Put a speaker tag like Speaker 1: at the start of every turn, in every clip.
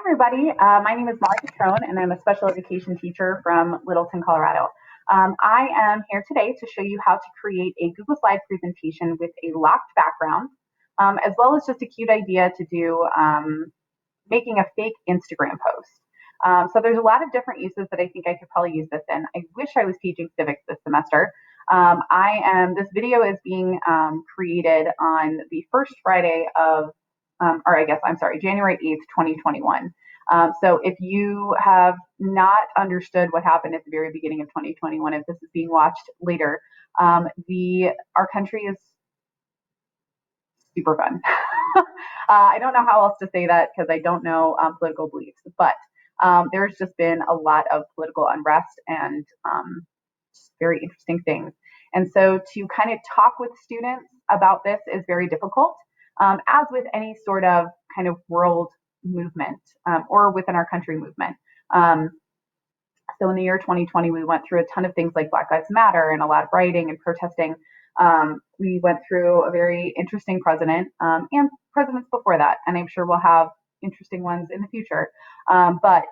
Speaker 1: everybody. My name is Molly Catrone, and I'm a special education teacher from Littleton, Colorado. I am here today to show you how to create a Google Slide presentation with a locked background, as well as just a cute idea to do making a fake Instagram post. So there's a lot of different uses that I think I could probably use this in. I wish I was teaching civics this semester. This video is being created on the first Friday of January 8th, 2021. So if you have not understood what happened at the very beginning of 2021, if this is being watched later, our country is super fun. I don't know how else to say that because I don't know political beliefs, but there's just been a lot of political unrest and just very interesting things. And so to kind of talk with students about this is very difficult, as with any sort of kind of world movement or within our country movement. So in the year 2020, we went through a ton of things like Black Lives Matter and a lot of rioting and protesting. We went through a very interesting president and presidents before that, and I'm sure we'll have interesting ones in the future. But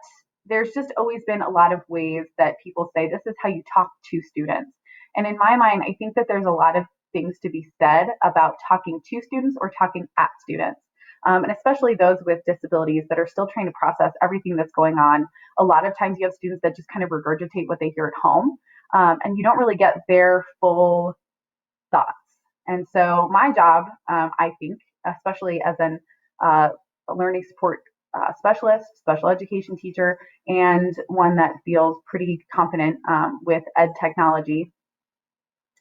Speaker 1: there's just always been a lot of ways that people say this is how you talk to students. And in my mind, I think that there's a lot of things to be said about talking to students or talking at students. And especially those with disabilities that are still trying to process everything that's going on. A lot of times you have students that just kind of regurgitate what they hear at home, and you don't really get their full thoughts. And so my job, I think, especially as a learning support specialist, special education teacher, and one that feels pretty confident with ed technology,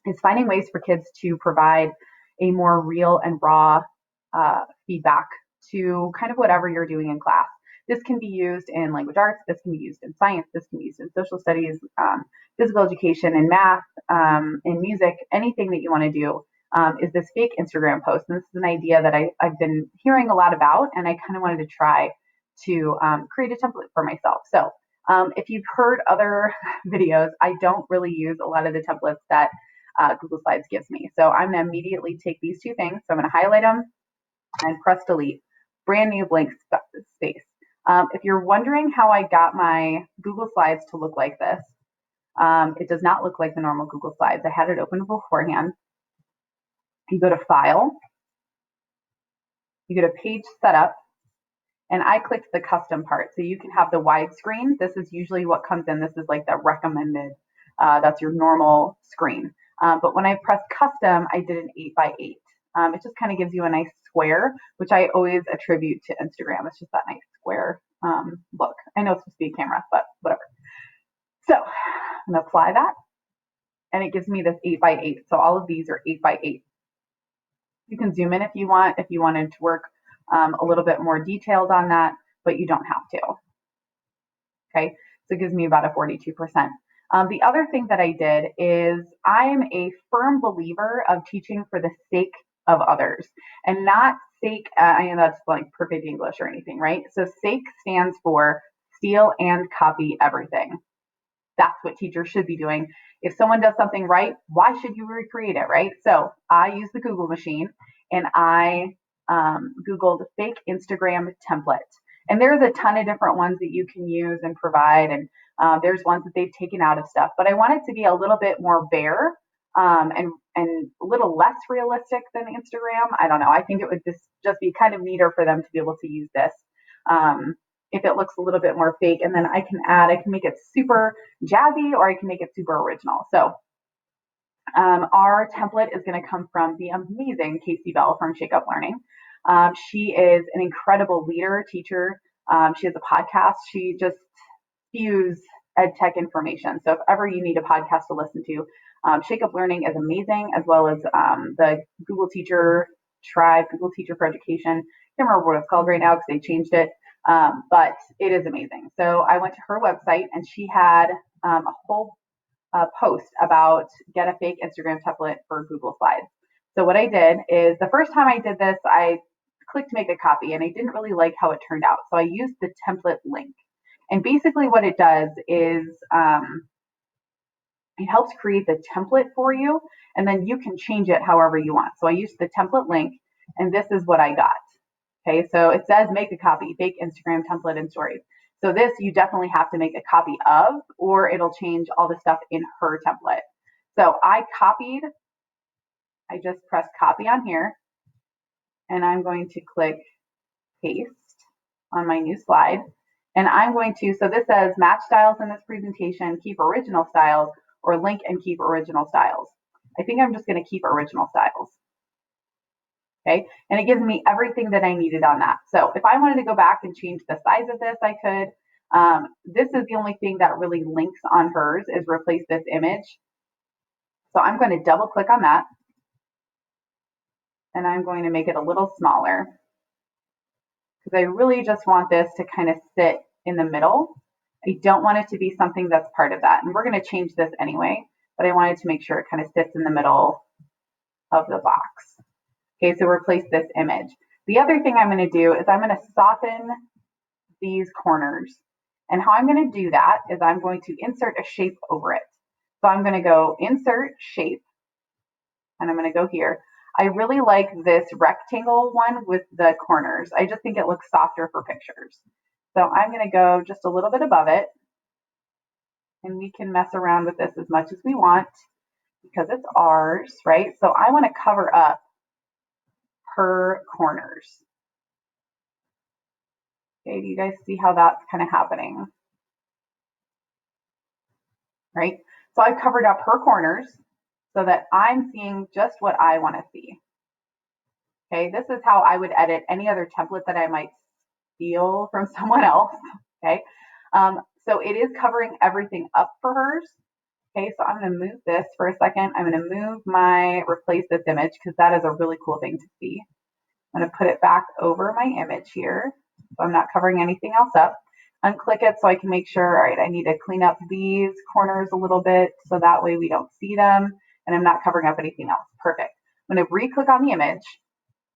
Speaker 1: is finding ways for kids to provide a more real and raw feedback to kind of whatever you're doing in class. This can be used in language arts, this can be used in science, this can be used in social studies, physical education, and math, in music, anything that you want to do. Is this fake Instagram post. And this is an idea that I've been hearing a lot about, and I kind of wanted to try to create a template for myself. So if you've heard other videos, I don't really use a lot of the templates that Google Slides gives me. So I'm going to immediately take these two things. So I'm going to highlight them and press delete, brand new blank space. If you're wondering how I got my Google Slides to look like this, it does not look like the normal Google Slides. I had it open beforehand. You go to File, you go to Page Setup, and I clicked the custom part. So you can have the widescreen. This is usually what comes in. This is like the recommended, that's your normal screen. But when I pressed custom, I did an 8x8. It just kind of gives you a nice square, which I always attribute to Instagram. It's just that nice square look. I know it's supposed to be a camera, but whatever. So I'm going to apply that, and it gives me this 8x8. So all of these are 8x8. You can zoom in if you want, if you wanted to work a little bit more detailed on that, but you don't have to. Okay, so it gives me about a 42%. The other thing that I did is I'm a firm believer of teaching for the sake of others and not sake. I know that's like perfect English or anything, right? So sake stands for steal and copy everything. That's what teachers should be doing. If someone does something right, why should you recreate it, right? So I use the Google machine, and I Googled fake Instagram template. And there's a ton of different ones that you can use and provide. And there's ones that they've taken out of stuff. But I want it to be a little bit more bare and a little less realistic than Instagram. I don't know. I think it would just be kind of neater for them to be able to use this. If it looks a little bit more fake, and then I can make it super jazzy, or I can make it super original. So our template is going to come from the amazing Casey Bell from Shake Up Learning. She is an incredible leader, teacher. She has a podcast. She just spews ed tech information. So if ever you need a podcast to listen to, Shake Up Learning is amazing, as well as the Google Teacher Tribe, Google Teacher for Education. I can't remember what it's called right now because they changed it. But it is amazing. So I went to her website, and she had a whole post about get a fake Instagram template for Google Slides. So what I did is the first time I did this, I clicked make a copy, and I didn't really like how it turned out. So I used the template link. And basically what it does is it helps create the template for you, and then you can change it however you want. So I used the template link, and this is what I got. Okay, so it says make a copy, fake Instagram template and stories. So this you definitely have to make a copy of, or it'll change all the stuff in her template. So I just pressed copy on here, and I'm going to click paste on my new slide. And I'm going to, so this says match styles in this presentation, keep original styles, or link and keep original styles. I think I'm just going to keep original styles. Okay, and it gives me everything that I needed on that. So if I wanted to go back and change the size of this, I could. This is the only thing that really links on hers is replace this image. So I'm going to double click on that, and I'm going to make it a little smaller because I really just want this to kind of sit in the middle. I don't want it to be something that's part of that. And we're going to change this anyway, but I wanted to make sure it kind of sits in the middle of the box. Okay, so replace this image. The other thing I'm going to do is I'm going to soften these corners. And how I'm going to do that is I'm going to insert a shape over it. So I'm going to go insert shape, and I'm going to go here. I really like this rectangle one with the corners. I just think it looks softer for pictures. So I'm going to go just a little bit above it, and we can mess around with this as much as we want because it's ours, right? So I want to cover up her corners. Okay, do you guys see how that's kind of happening? Right? So I've covered up her corners so that I'm seeing just what I want to see. Okay, this is how I would edit any other template that I might steal from someone else. Okay, so it is covering everything up for hers. Okay, so I'm going to move this for a second. I'm going to move my replace this image because that is a really cool thing to see. I'm going to put it back over my image here. So I'm not covering anything else up. Unclick it so I can make sure, all right, I need to clean up these corners a little bit so that way we don't see them and I'm not covering up anything else. Perfect. I'm going to re-click on the image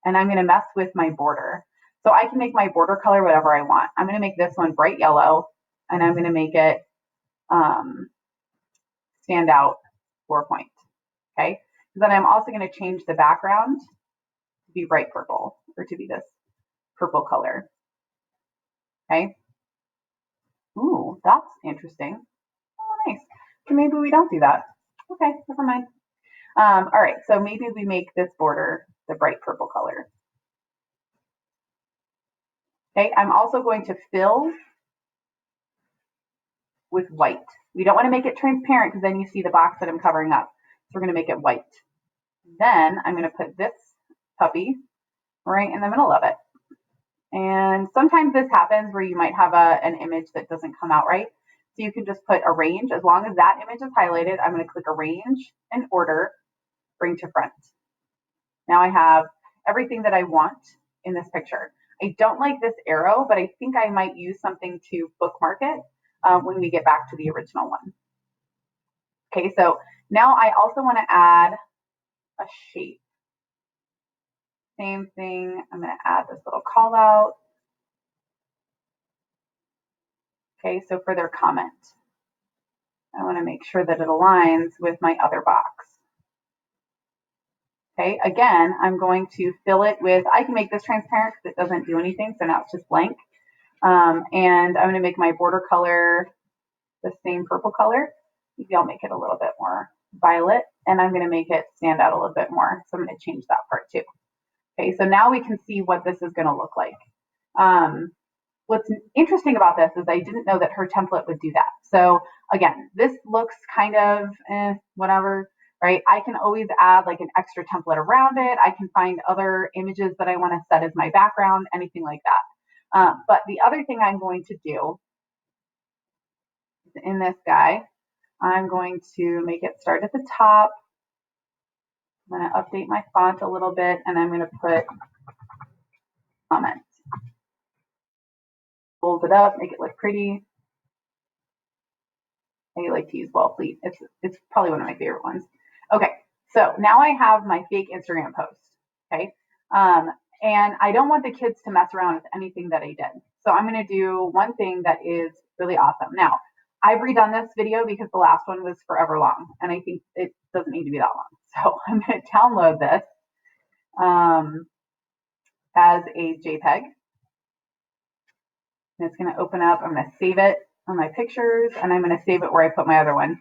Speaker 1: and I'm going to mess with my border. So I can make my border color whatever I want. I'm going to make this one bright yellow and I'm going to make it stand out 4 point. Okay. Then I'm also going to change the background to be bright purple or to be this purple color. Okay. Ooh, that's interesting. Oh, nice. So maybe we don't do that. Okay, never mind. All right, so maybe we make this border the bright purple color. Okay, I'm also going to fill with white. We don't want to make it transparent because then you see the box that I'm covering up. So we're going to make it white. Then I'm going to put this puppy right in the middle of it. And sometimes this happens where you might have an image that doesn't come out right. So you can just put arrange. As long as that image is highlighted, I'm going to click arrange and order, bring to front. Now I have everything that I want in this picture. I don't like this arrow, but I think I might use something to bookmark it when we get back to the original one. Okay, so now I also want to add a shape. Same thing, I'm going to add this little call out. Okay, so for their comment, I want to make sure that it aligns with my other box. Okay, again, I'm going to fill it with, I can make this transparent because it doesn't do anything, so now it's just blank. And I'm going to make my border color the same purple color. Maybe I'll make it a little bit more violet, and I'm going to make it stand out a little bit more. So I'm going to change that part too. Okay, so now we can see what this is going to look like. What's interesting about this is I didn't know that her template would do that. So again, this looks kind of whatever, right? I can always add like an extra template around it. I can find other images that I want to set as my background, anything like that. But the other thing I'm going to do in this guy, I'm going to make it start at the top. I'm going to update my font a little bit, and I'm going to put comments. Fold it up, make it look pretty. I like to use wall fleet. It's probably one of my favorite ones. Okay, so now I have my fake Instagram post. Okay, and I don't want the kids to mess around with anything that I did. So I'm going to do one thing that is really awesome. Now, I've redone this video because the last one was forever long, and I think it doesn't need to be that long. So I'm going to download this, as a JPEG. And it's going to open up. I'm going to save it on my pictures, and I'm going to save it where I put my other one.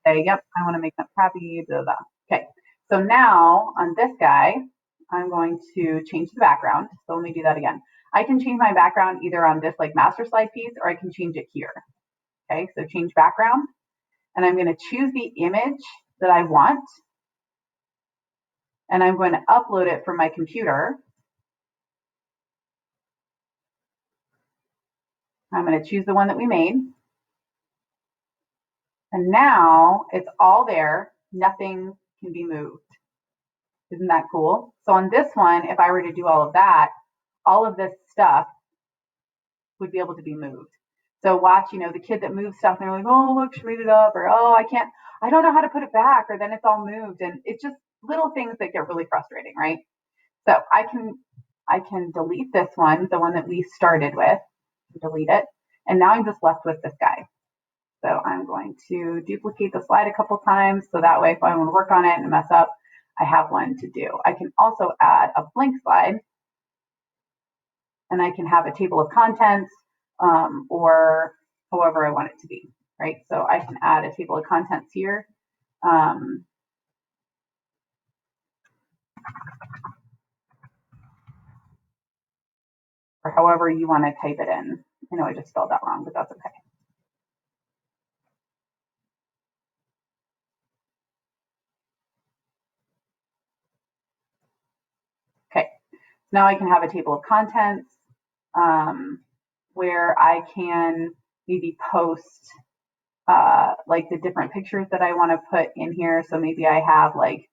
Speaker 1: Say, yep, I want to make them crappy, blah, blah. Okay, so now on this guy, I'm going to change the background. So let me do that again. I can change my background either on this like master slide piece, or I can change it here. Okay, so change background, and I'm going to choose the image that I want, and I'm going to upload it from my computer. I'm going to choose the one that we made. And now it's all there. Nothing can be moved. Isn't that cool? So on this one, if I were to do all of that, all of this stuff would be able to be moved. So watch, the kid that moves stuff and they're like, oh, look, she made it up, or oh, I don't know how to put it back, or then it's all moved. And it's just little things that get really frustrating, right? So I can delete this one, the one that we started with, delete it. And now I'm just left with this guy. So I'm going to duplicate the slide a couple times so that way if I want to work on it and mess up, I have one to do. I can also add a blank slide, and I can have a table of contents or however I want it to be, right? So I can add a table of contents here. Or however you want to type it in. I know I just spelled that wrong, but that's okay. Okay, now I can have a table of contents where I can maybe post like the different pictures that I want to put in here. So maybe I have like,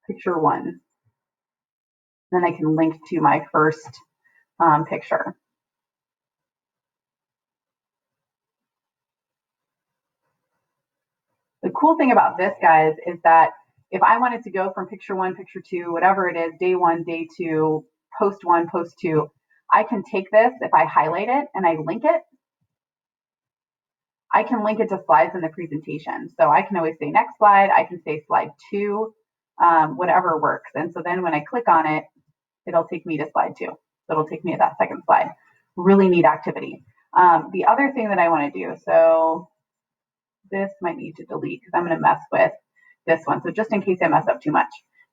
Speaker 1: picture one. Then I can link to my first picture. The cool thing about this, guys, is that if I wanted to go from picture one, picture two, whatever it is, day one, day two, post one, post two, I can take this, if I highlight it and I link it, I can link it to slides in the presentation. So I can always say next slide, I can say slide two, whatever works. And so then when I click on it, it'll take me to slide two. So it'll take me to that second slide. Really neat activity. The other thing that I want to do, so this might need to delete because I'm going to mess with this one. So just in case I mess up too much.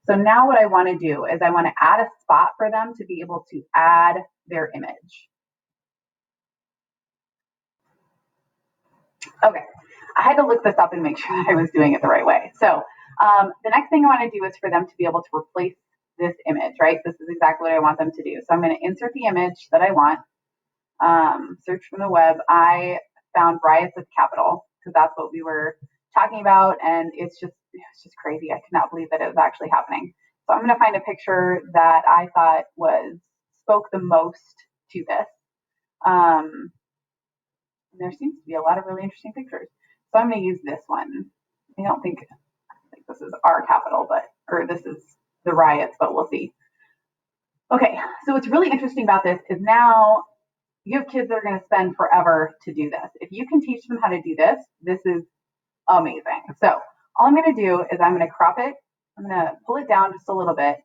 Speaker 1: So now what I want to do is I want to add a spot for them to be able to add their image. Okay, I had to look this up and make sure that I was doing it the right way. So the next thing I want to do is for them to be able to replace this image, right? This is exactly what I want them to do. So I'm going to insert the image that I want, search from the web. I found riots with capital because that's what we were talking about, and it's just crazy. I could not believe that it was actually happening. So I'm going to find a picture that I thought spoke the most to this. There seems to be a lot of really interesting pictures. So I'm going to use this one. I don't think this is our capital, or this is the riots, but we'll see. Okay, so what's really interesting about this is now you have kids that are going to spend forever to do this. If you can teach them how to do this, this is amazing. So all I'm going to do is I'm going to crop it. I'm going to pull it down just a little bit,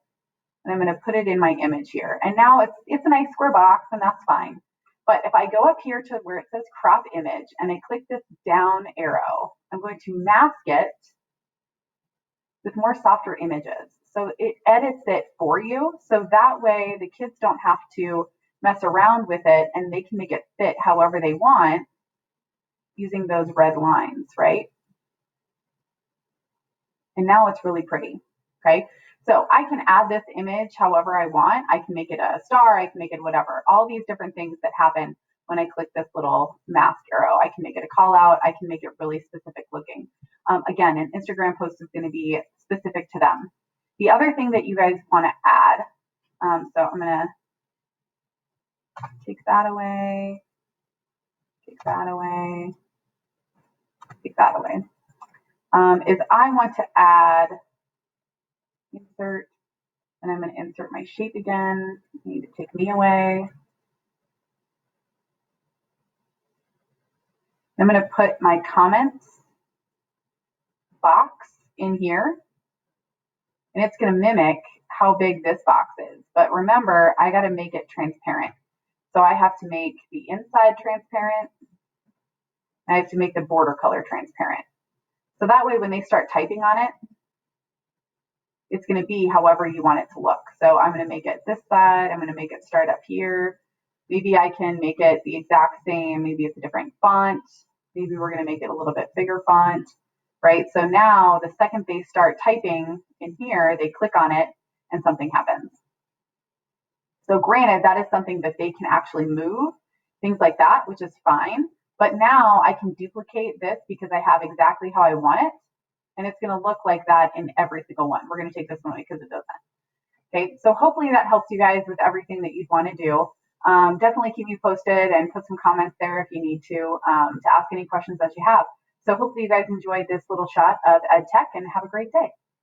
Speaker 1: and I'm going to put it in my image here. And now it's a nice square box, and that's fine. But if I go up here to where it says crop image and I click this down arrow, I'm going to mask it with more softer images. So it edits it for you. So that way the kids don't have to mess around with it and they can make it fit however they want using those red lines, right? And now it's really pretty, okay? So I can add this image however I want. I can make it a star, I can make it whatever. All these different things that happen when I click this little mask arrow. I can make it a call out, I can make it really specific looking. Again, an Instagram post is gonna be specific to them. The other thing that you guys wanna add, so I'm gonna take that away, take that away, take that away, is I want to add insert, and I'm going to insert my shape again. I need to take me away. I'm going to put my comments box in here, and it's going to mimic how big this box is. But remember, I got to make it transparent. So I have to make the inside transparent. I have to make the border color transparent. So that way when they start typing on it, it's going to be however you want it to look. So I'm going to make it this side. I'm going to make it start up here. Maybe I can make it the exact same. Maybe it's a different font. Maybe we're going to make it a little bit bigger font, right? So now the second they start typing in here, they click on it and something happens. So granted, that is something that they can actually move, things like that, which is fine. But now I can duplicate this because I have exactly how I want it. And it's going to look like that in every single one. We're going to take this one away because it doesn't. Okay, so hopefully that helps you guys with everything that you'd want to do. Definitely keep me posted and put some comments there if you need to ask any questions that you have. So hopefully you guys enjoyed this little shot of EdTech and have a great day.